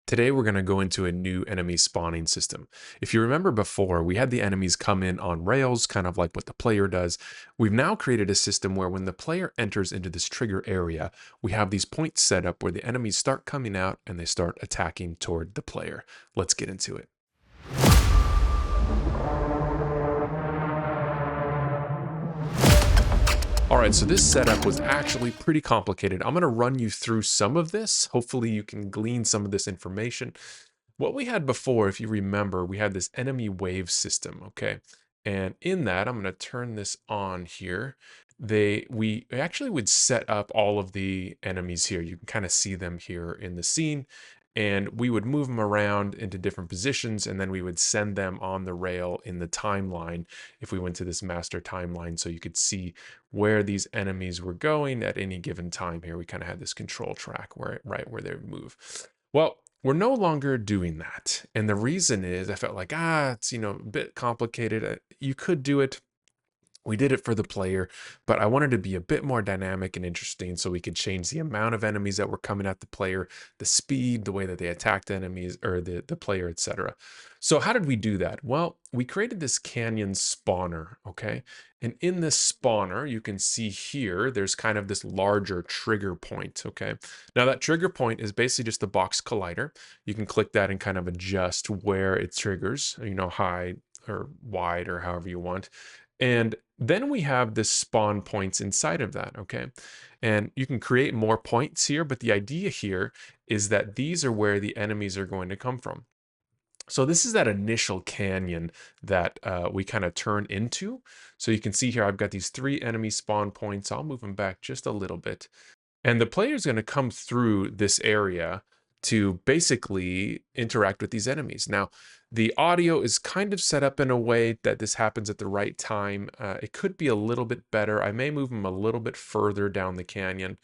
Today, we're going to go into a new enemy spawning system. If you remember before, we had the enemies come in on rails, kind of like what the player does. We've now created a system where when the player enters into this trigger area, we have these points set up where the enemies start coming out and they start attacking toward the player. Let's get into it. All right, so this setup was actually pretty complicated. I'm going to run you through some of this. Hopefully you can glean some of this information. What we had before, if you remember, we had this enemy wave system, okay? And in that, I'm going to turn this on here. We actually would set up all of the enemies here. You can kind of see them here in the scene, and we would move them around into different positions, and then we would send them on the rail in the timeline if we went to this master timeline, so you could see where these enemies were going at any given time here. We kind of had this control track where they would move. Well, we're no longer doing that. And the reason is I felt like, it's, a bit complicated. You could do it. We did it for the player, but I wanted to be a bit more dynamic and interesting so we could change the amount of enemies that were coming at the player, the speed, the way that they attacked enemies or the player, etc. So how did we do that? Well, we created this canyon spawner, okay? And in this spawner, you can see here, there's kind of this larger trigger point, okay? Now that trigger point is basically just a box collider. You can click that and kind of adjust where it triggers, high or wide or however you want. And then we have the spawn points inside of that, okay? And you can create more points here, but the idea here is that these are where the enemies are going to come from. So this is that initial canyon that we kind of turn into. So you can see here, I've got these 3 enemy spawn points. I'll move them back just a little bit. And the player is going to come through this area to basically interact with these enemies. Now, the audio is kind of set up in a way that this happens at the right time. It could be a little bit better. I may move them a little bit further down the canyon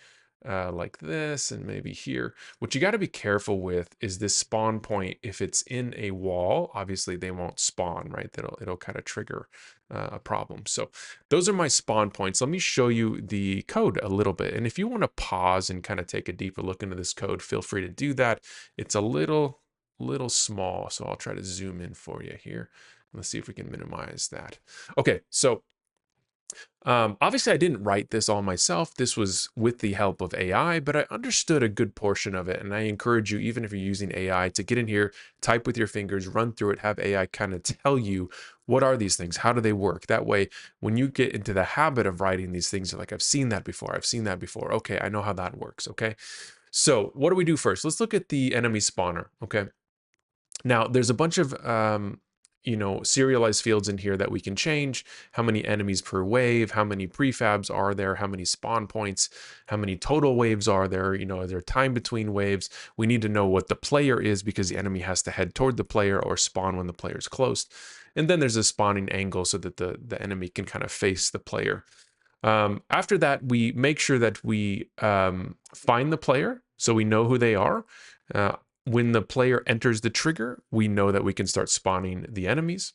like this and maybe here. What you got to be careful with is this spawn point. If it's in a wall, obviously they won't spawn, right? It'll kind of trigger a problem. So those are my spawn points. Let me show you the code a little bit. And if you want to pause and kind of take a deeper look into this code, feel free to do that. It's a little small, so I'll try to zoom in for you here. Let's see if we can minimize that. Okay, so obviously I didn't write this all myself. This was with the help of AI, but I understood a good portion of it. And I encourage you, even if you're using AI, to get in here, type with your fingers, run through it, have AI kind of tell you what are these things? How do they work? That way, when you get into the habit of writing these things, you're like, I've seen that before. I've seen that before. Okay, I know how that works. Okay. So what do we do first? Let's look at the enemy spawner. Okay. Now, there's a bunch of serialized fields in here that we can change. How many enemies per wave, how many prefabs are there, how many spawn points, how many total waves are there, is there time between waves. We need to know what the player is because the enemy has to head toward the player or spawn when the player is close. And then there's a spawning angle so that the enemy can kind of face the player. After that, we make sure that we find the player so we know who they are. When the player enters the trigger, we know that we can start spawning the enemies.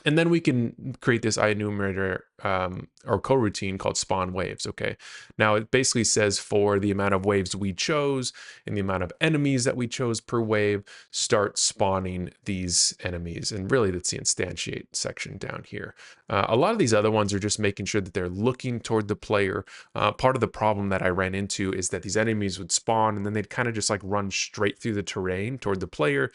And then we can create this enumerator or coroutine called spawn waves, okay? Now it basically says for the amount of waves we chose and the amount of enemies that we chose per wave, start spawning these enemies. And really that's the instantiate section down here. A lot of these other ones are just making sure that they're looking toward the player. Part of the problem that I ran into is that these enemies would spawn and then they'd kind of just like run straight through the terrain toward the player.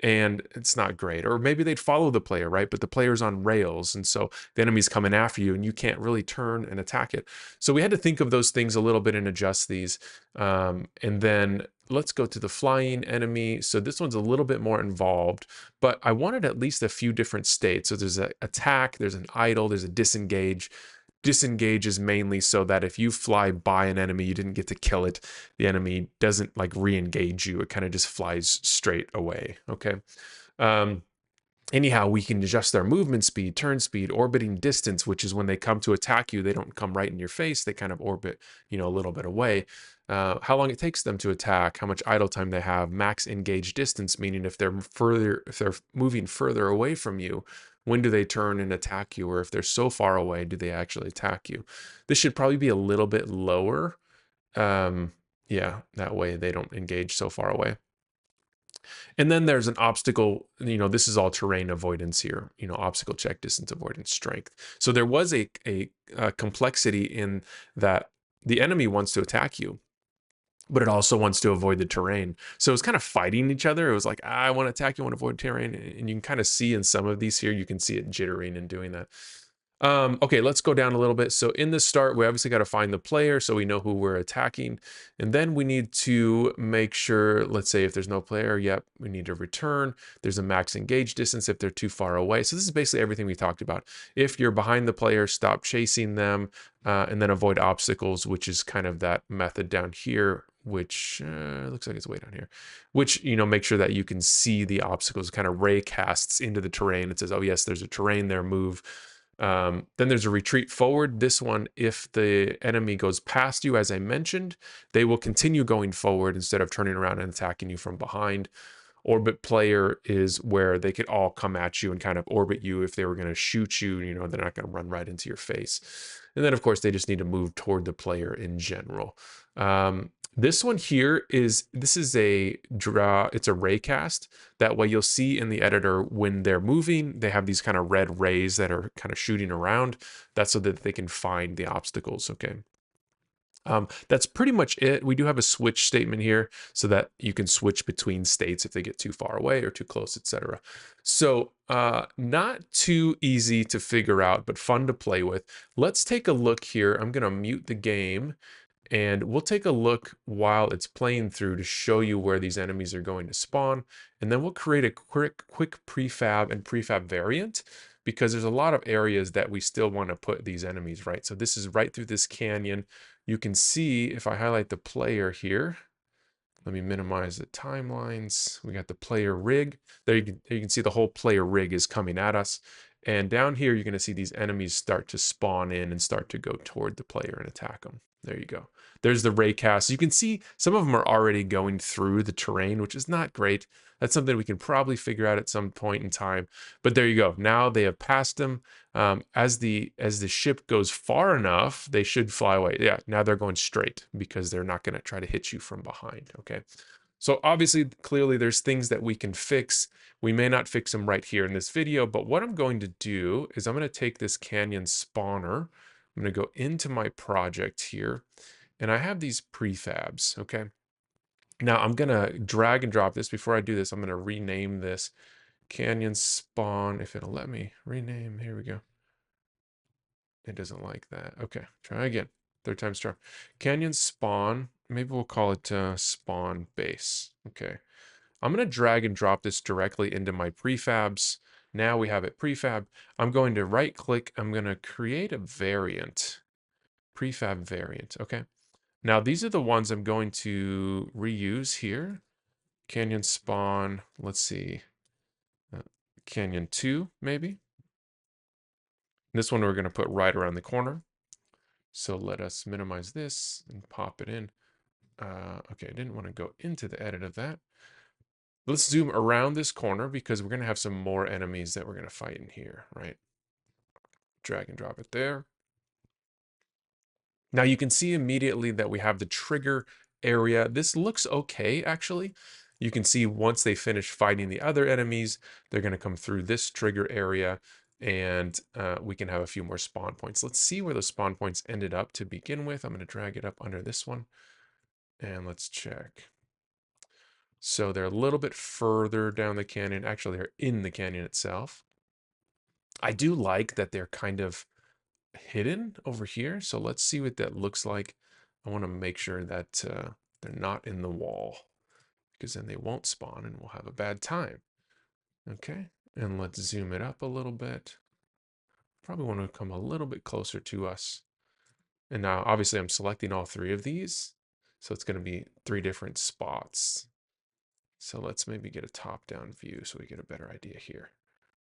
And it's not great. Or maybe they'd follow the player, right? But the player's on rails. And so the enemy's coming after you and you can't really turn and attack it. So we had to think of those things a little bit and adjust these. And then let's go to the flying enemy. So this one's a little bit more involved, but I wanted at least a few different states. So there's an attack, there's an idle, there's a disengage. Disengage is mainly so that if you fly by an enemy, you didn't get to kill it, the enemy doesn't like re-engage you. It kind of just flies straight away. Okay. Anyhow, we can adjust their movement speed, turn speed, orbiting distance, which is when they come to attack you, they don't come right in your face. They kind of orbit, a little bit away. How long it takes them to attack, how much idle time they have, max engage distance, meaning if they're moving further away from you, when do they turn and attack you? Or if they're so far away, do they actually attack you? This should probably be a little bit lower. Yeah, that way they don't engage so far away. And then there's an obstacle, this is all terrain avoidance here, obstacle check, distance avoidance, strength. So there was a complexity in that the enemy wants to attack you, but it also wants to avoid the terrain. So it's kind of fighting each other. It was like, I want to attack you, I want to avoid terrain. And you can kind of see in some of these here, you can see it jittering and doing that. Okay, let's go down a little bit. So in the start, we obviously got to find the player so we know who we're attacking. And then we need to make sure, let's say if there's no player, yep, we need to return. There's a max engage distance if they're too far away. So this is basically everything we talked about. If you're behind the player, stop chasing them, and then avoid obstacles, which is kind of that method down here, which looks like it's way down here, which, make sure that you can see the obstacles, kind of ray casts into the terrain. It says, oh yes, there's a terrain there, move. Then there's a retreat forward. This one, if the enemy goes past you, as I mentioned, they will continue going forward instead of turning around and attacking you from behind. Orbit player is where they could all come at you and kind of orbit you. If they were going to shoot you, they're not going to run right into your face. And then, of course, they just need to move toward the player in general. This one here this is a draw. It's a ray cast. That way you'll see in the editor when they're moving, they have these kind of red rays that are kind of shooting around. That's so that they can find the obstacles. Okay. That's pretty much it. We do have a switch statement here so that you can switch between states if they get too far away or too close, etc. So not too easy to figure out, but fun to play with. Let's take a look here. I'm going to mute the game and we'll take a look while it's playing through to show you where these enemies are going to spawn. And then we'll create a quick prefab and prefab variant, because there's a lot of areas that we still want to put these enemies, right? So this is right through this canyon. You can see if I highlight the player here, let me minimize the timelines. We got the player rig. There you can see the whole player rig is coming at us. And down here, you're going to see these enemies start to spawn in and start to go toward the player and attack them. There you go. There's the ray cast. You can see some of them are already going through the terrain, which is not great. That's something we can probably figure out at some point in time. But there you go. Now they have passed them. As the ship goes far enough, they should fly away. Yeah, now they're going straight because they're not going to try to hit you from behind. Okay. So obviously, clearly, there's things that we can fix. We may not fix them right here in this video, but what I'm going to do is I'm going to take this canyon spawner. I'm going to go into my project here, and I have these prefabs, okay? Now I'm going to drag and drop this. Before I do this, I'm going to rename this canyon spawn, if it'll let me rename. Here we go. It doesn't like that. Okay, try again. Third time's charm. Canyon spawn. Maybe we'll call it spawn base. Okay. I'm going to drag and drop this directly into my prefabs. Now we have it prefab. I'm going to right click. I'm going to create a variant. Prefab variant. Okay. Now these are the ones I'm going to reuse here. Canyon spawn. Let's see. Canyon 2 maybe. This one we're going to put right around the corner. So let us minimize this and pop it in. Okay, I didn't want to go into the edit of that. Let's zoom around this corner because we're going to have some more enemies that we're going to fight in here, right? Drag and drop it there. Now you can see immediately that we have the trigger area. This looks okay, actually. You can see once they finish fighting the other enemies, they're going to come through this trigger area, and we can have a few more spawn points. Let's see where the spawn points ended up to begin with. I'm going to drag it up under this one, and let's check. So they're a little bit further down the canyon. Actually, they're in the canyon itself. I do like that they're kind of hidden over here. So let's see what that looks like. I want to make sure that they're not in the wall, because then they won't spawn and we'll have a bad time. Okay, and let's zoom it up a little bit. Probably want to come a little bit closer to us. And now obviously I'm selecting all three of these. So it's going to be 3 different spots. So let's maybe get a top-down view so we get a better idea here.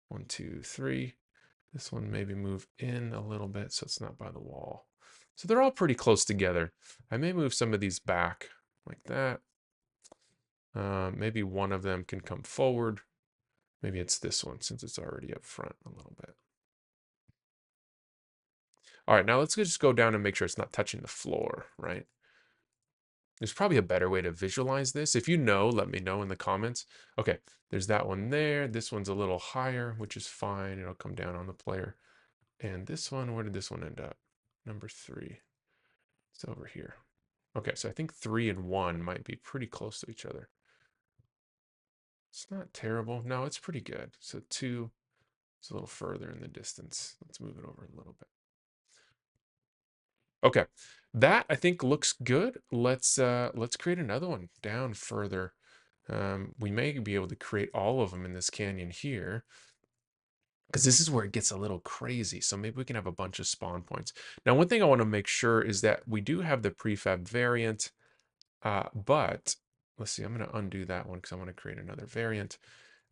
1, 2, 3. This one maybe move in a little bit so it's not by the wall. So they're all pretty close together. I may move some of these back like that. Maybe one of them can come forward. Maybe it's this one since it's already up front a little bit. All right, now let's just go down and make sure it's not touching the floor, right? There's probably a better way to visualize this. If you know, let me know in the comments. Okay, there's that one there. This one's a little higher, which is fine. It'll come down on the player. And this one, where did this one end up? Number 3. It's over here. Okay, so I think 3 and 1 might be pretty close to each other. It's not terrible. No, it's pretty good. So 2 is a little further in the distance. Let's move it over a little bit. Okay, that I think looks good. Let's create another one down further. We may be able to create all of them in this canyon here, because this is where it gets a little crazy. So maybe we can have a bunch of spawn points. Now, one thing I want to make sure is that we do have the prefab variant, but let's see, I'm going to undo that one because I want to create another variant.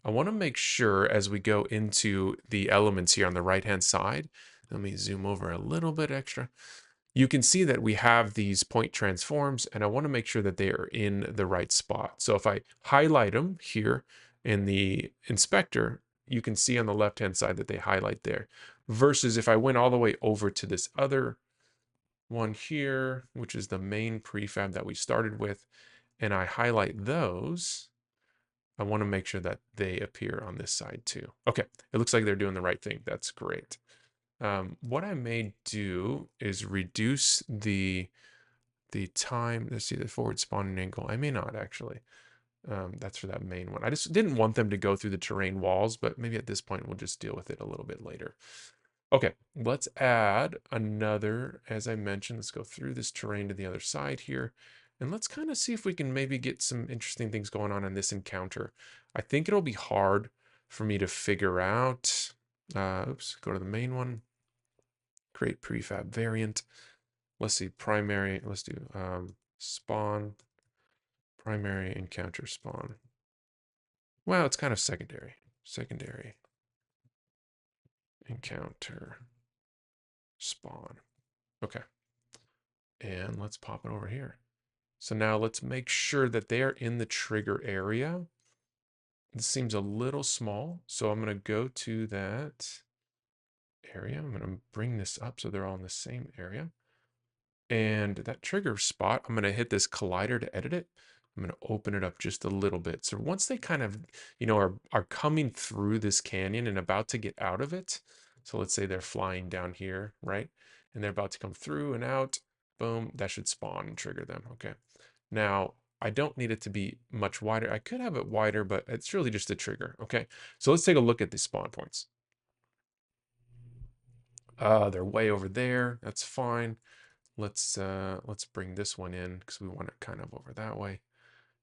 I want to make sure as we go into the elements here on the right-hand side, let me zoom over a little bit extra. You can see that we have these point transforms, and I want to make sure that they are in the right spot. So if I highlight them here in the inspector, you can see on the left-hand side that they highlight there. Versus if I went all the way over to this other one here, which is the main prefab that we started with, and I highlight those, I want to make sure that they appear on this side too. Okay, it looks like they're doing the right thing. That's great. What I may do is reduce the time. Let's see, the forward spawning angle. I may not actually. That's for that main one. I just didn't want them to go through the terrain walls, but maybe at this point we'll just deal with it a little bit later. Okay, let's add another, as I mentioned, let's go through this terrain to the other side here. And let's kind of see if we can maybe get some interesting things going on in this encounter. I think it'll be hard for me to figure out. Oops, go to the main one. Create prefab variant. Let's see, primary. Let's do spawn, primary encounter spawn. Well, it's kind of secondary. Secondary encounter spawn. Okay. And let's pop it over here. So now let's make sure that they are in the trigger area. This seems a little small, so I'm going to go to that area. I'm going to bring this up so they're all in the same area. And that trigger spot, I'm going to hit this collider to edit it. I'm going to open it up just a little bit. So once they kind of, are coming through this canyon and about to get out of it. So let's say they're flying down here, right? And they're about to come through and out. Boom, that should spawn and trigger them. Okay. Now, I don't need it to be much wider. I could have it wider, but it's really just a trigger. Okay. So let's take a look at the spawn points. They're way over there. That's fine. Let's bring this one in because we want it kind of over that way.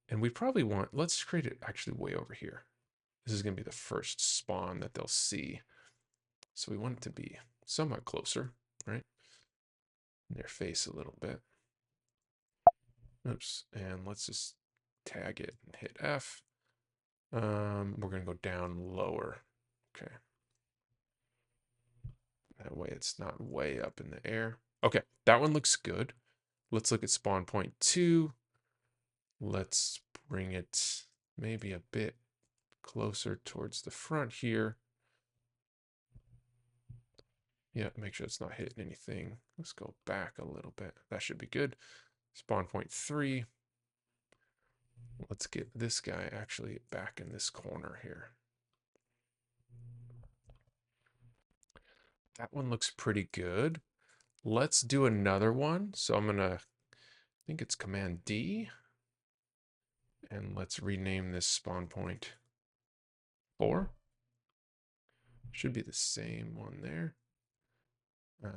And we probably want, let's create it actually way over here. This is going to be the first spawn that they'll see. So we want it to be somewhat closer, right? In their face a little bit. Oops. And let's just tag it and hit F. We're going to go down lower. Okay. That way it's not way up in the air. Okay, that one looks good. Let's look at spawn point 2. Let's bring it maybe a bit closer towards the front here. Yeah, make sure it's not hitting anything. Let's go back a little bit. That should be good. Spawn point 3. Let's get this guy actually back in this corner here. That one looks pretty good. Let's do another one. So I'm gonna, I think it's Command D. And let's rename this spawn point 4. Should be the same one there.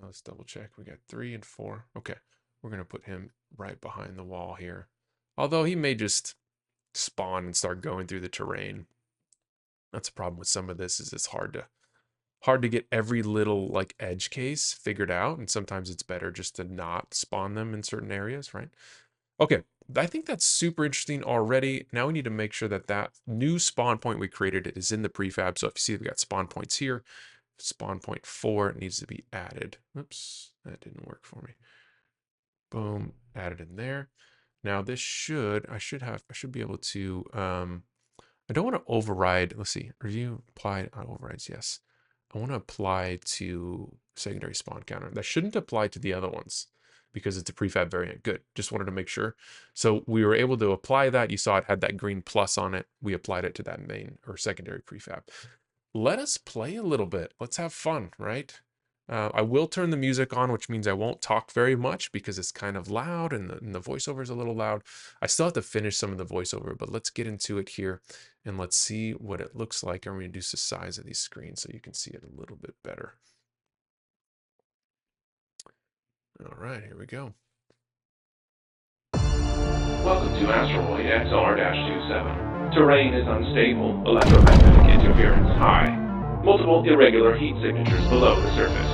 Let's double check. We got 3 and 4. Okay, we're going to put him right behind the wall here. Although he may just spawn and start going through the terrain. That's a problem with some of this, is it's hard to get every little like edge case figured out. And sometimes it's better just to not spawn them in certain areas, right? Okay, I think that's super interesting already. Now we need to make sure that that new spawn point we created is in the prefab. So if you see we got spawn points here, spawn point 4 needs to be added. Oops, that didn't work for me. Boom, added in there. Now this I should be able to, I don't want to override, let's see, review applied overrides, yes. I want to apply to secondary spawn counter. That shouldn't apply to the other ones because it's a prefab variant. Good. Just wanted to make sure. So we were able to apply that. You saw it had that green plus on it. We applied it to that main or secondary prefab. Let us play a little bit. Let's have fun, right? I will turn the music on, which means I won't talk very much because it's kind of loud and the voiceover is a little loud. I still have to finish some of the voiceover, but let's get into it here and let's see what it looks like and reduce the size of these screens so you can see it a little bit better. All right, here we go. Welcome to Asteroid XR-27. Terrain is unstable, electromagnetic interference high. Multiple irregular heat signatures below the surface.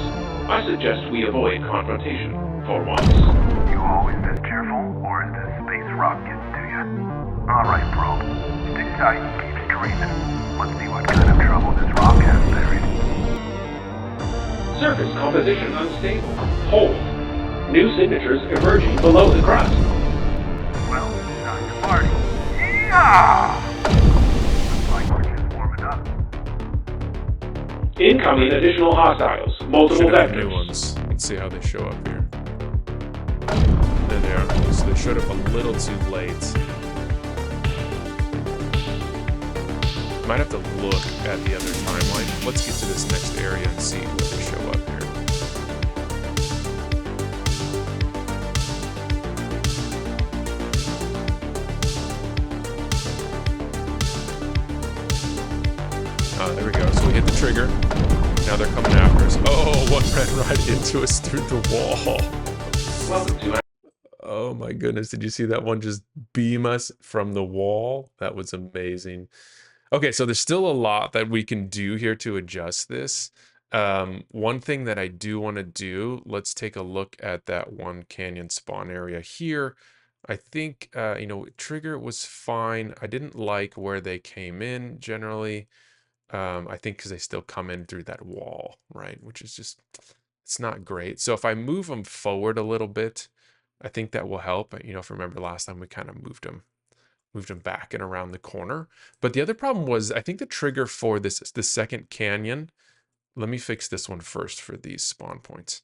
I suggest we avoid confrontation, for once. You always this cheerful, or is this space rock getting to you? Alright, probe. Stick tight and keep streaming. Let's see what kind of trouble this rock has buried. Surface composition unstable. Hold. New signatures emerging below the crust. Well, time to party. Yeah! Looks like we're just warming up. Incoming additional hostiles. Multiple Should have vectors. new ones. Let's see how they show up here. There they are. So they showed up a little too late. Might have to look at the other timeline. Let's get to this next area and see where they show up here. There we go. So we hit the trigger. Now they're coming after us. Oh, one ran right into us through the wall. Welcome to Oh my goodness. Did you see that one just beam us from the wall? That was amazing. Okay, so there's still a lot that we can do here to adjust this. One thing that I do want to do, let's take a look at that one canyon spawn area here. I think, trigger was fine. I didn't like where they came in generally. I think because they still come in through that wall, right? Which is just, it's not great. So if I move them forward a little bit, I think that will help. If you remember last time we kind of moved them back and around the corner. But the other problem was, I think the trigger for the second canyon, let me fix this one first for these spawn points.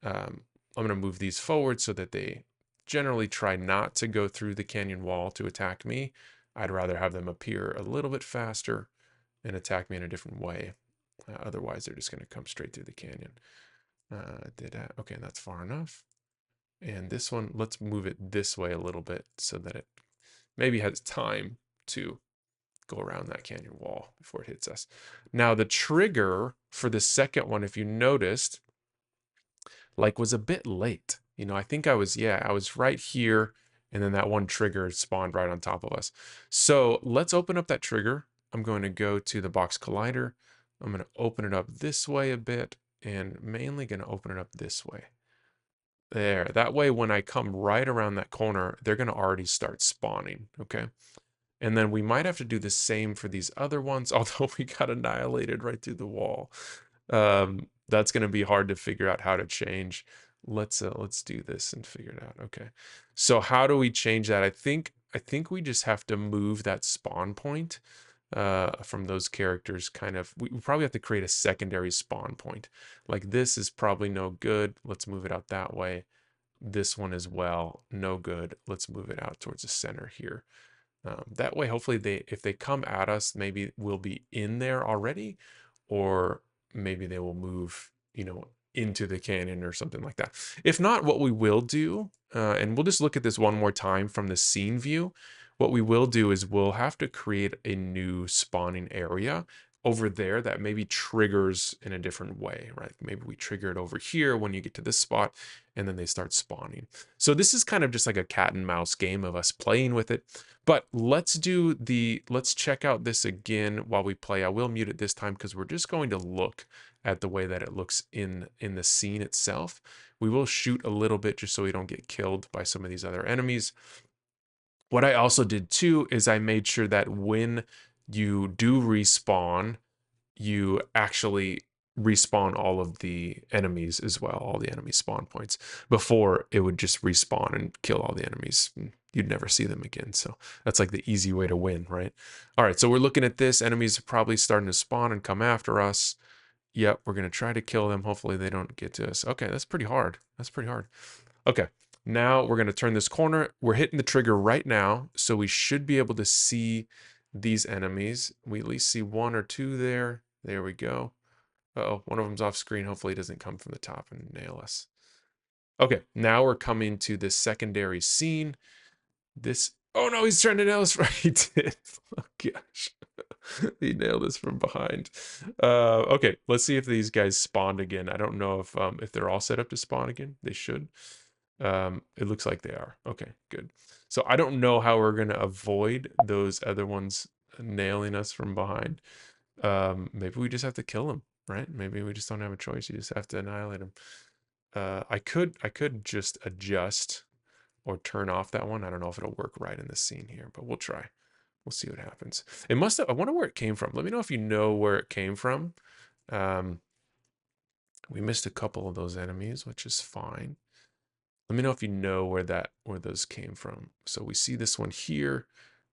I'm going to move these forward so that they generally try not to go through the canyon wall to attack me. I'd rather have them appear a little bit faster and attack me in a different way. Otherwise, they're just going to come straight through the canyon. Okay, that's far enough. And this one, let's move it this way a little bit so that it maybe has time to go around that canyon wall before it hits us. Now, the trigger for the second one, if you noticed, was a bit late. I think I was right here, and then that one trigger spawned right on top of us. So let's open up that trigger. I'm going to go to the box collider. I'm going to open it up this way a bit, and mainly going to open it up this way. There, that way when I come right around that corner, they're going to already start spawning, okay? And then we might have to do the same for these other ones, although we got annihilated right through the wall. That's going to be hard to figure out how to change. Let's do this and figure it out. Okay. So how do we change that? I think we just have to move that spawn point from those characters we probably have to create a secondary spawn point. Like this is probably no good. Let's move it out that way. This one as well, no good. Let's move it out towards the center here. That way, hopefully if they come at us, maybe we'll be in there already, or maybe they will move, into the canyon or something like that. If not, what we will do, and we'll just look at this one more time from the scene view. What we will do is we'll have to create a new spawning area over there that maybe triggers in a different way, right? Maybe we trigger it over here when you get to this spot, and then they start spawning. So this is kind of just like a cat and mouse game of us playing with it. But let's check out this again while we play. I will mute it this time because we're just going to look at the way that it looks in the scene itself. We will shoot a little bit just so we don't get killed by some of these other enemies. What I also did too is I made sure that when you do respawn, you actually respawn all of the enemies as well, all the enemy spawn points. Before, it would just respawn and kill all the enemies. You'd never see them again. So that's like the easy way to win, right? All right, so we're looking at this. Enemies are probably starting to spawn and come after us. Yep, we're going to try to kill them. Hopefully they don't get to us. Okay, that's pretty hard. That's pretty hard. Okay, now we're going to turn this corner. We're hitting the trigger right now, so we should be able to see these enemies. We at least see one or two there. There we go. Uh-oh, one of them's off screen. Hopefully it doesn't come from the top and nail us. Okay, now we're coming to this secondary scene. This, oh no, he's trying to nail us right. He did. Oh gosh. He nailed us from behind. Okay, let's see if these guys spawned again. I don't know if they're all set up to spawn again. They should. It looks like they are. Okay, good. So I don't know how we're gonna avoid those other ones nailing us from behind. Maybe we just have to kill them, right? Maybe we just don't have a choice. You just have to annihilate them. I could just adjust or turn off that one. I don't know if it'll work right in this scene here, but we'll try. We'll see what happens. It must have, I wonder where it came from. Let me know if you know where it came from. We missed a couple of those enemies, which is fine. Let me know if you know where those came from. So we see this one here.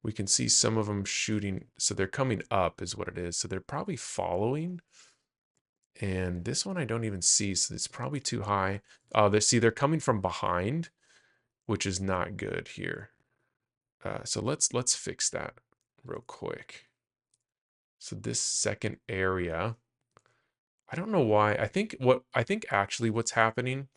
We can see some of them shooting. So they're coming up is what it is. So they're probably following. And this one I don't even see, so it's probably too high. They're coming from behind, which is not good here. So let's fix that real quick. So this second area, I don't know why. I think actually what's happening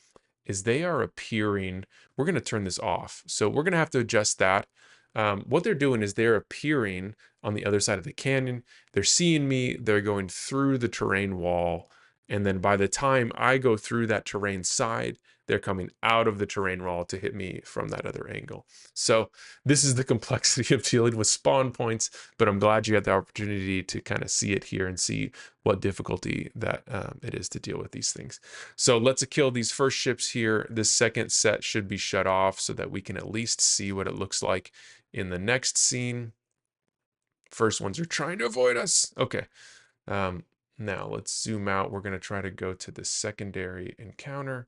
is they are appearing. We're going to turn this off. So we're going to have to adjust that. What they're doing is they're appearing on the other side of the canyon. They're seeing me. They're going through the terrain wall. And then by the time I go through that terrain side, they're coming out of the terrain wall to hit me from that other angle. So this is the complexity of dealing with spawn points, but I'm glad you had the opportunity to kind of see it here and see what difficulty that it is to deal with these things. So let's kill these first ships here. This second set should be shut off so that we can at least see what it looks like in the next scene. First ones are trying to avoid us. Okay. Now let's zoom out. We're going to try to go to the secondary encounter,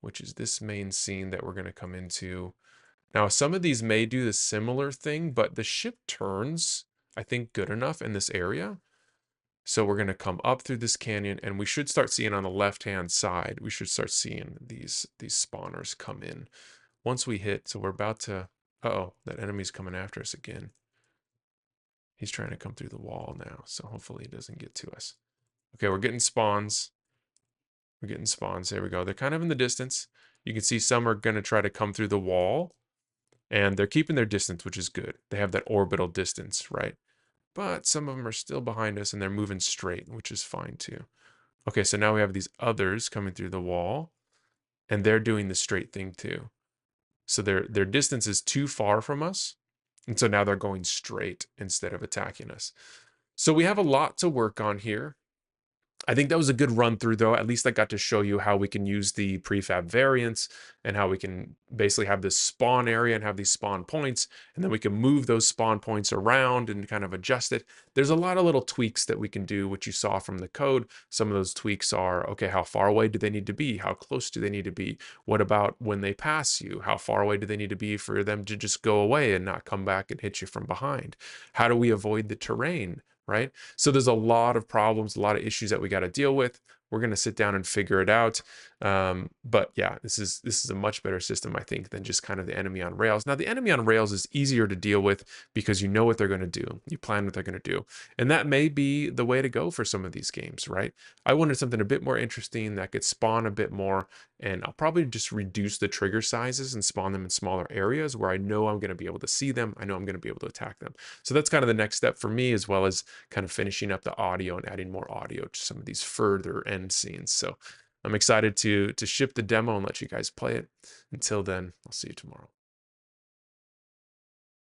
which is this main scene that we're going to come into. Now, some of these may do the similar thing, but the ship turns, I think, good enough in this area. So we're going to come up through this canyon, and we should start seeing on the left-hand side, we should start seeing these spawners come in. Once we hit, so we're about to, uh-oh, that enemy's coming after us again. He's trying to come through the wall now, so hopefully he doesn't get to us. Okay, we're getting spawns. We're getting spawns. There we go. They're kind of in the distance. You can see some are going to try to come through the wall, and they're keeping their distance, which is good. They have that orbital distance, right? But some of them are still behind us, and they're moving straight, which is fine too. Okay, so now we have these others coming through the wall, and they're doing the straight thing too. So their distance is too far from us, and so now they're going straight instead of attacking us. So we have a lot to work on here. I think that was a good run through though. At least I got to show you how we can use the prefab variants and how we can basically have this spawn area and have these spawn points, and then we can move those spawn points around and kind of adjust it. There's a lot of little tweaks that we can do, which you saw from the code. Some of those tweaks are, okay, how far away do they need to be? How close do they need to be? What about when they pass you? How far away do they need to be for them to just go away and not come back and hit you from behind? How do we avoid the terrain? Right? So there's a lot of problems, a lot of issues that we got to deal with. We're going to sit down and figure it out. But yeah, this is a much better system, I think, than just kind of the enemy on rails. Now, the enemy on rails is easier to deal with because you know what they're going to do. You plan what they're going to do. And that may be the way to go for some of these games, right? I wanted something a bit more interesting that could spawn a bit more, and I'll probably just reduce the trigger sizes and spawn them in smaller areas where I know I'm going to be able to see them. I know I'm going to be able to attack them. So that's kind of the next step for me, as well as kind of finishing up the audio and adding more audio to some of these further end scenes. So I'm excited to ship the demo and let you guys play it. Until then, I'll see you tomorrow.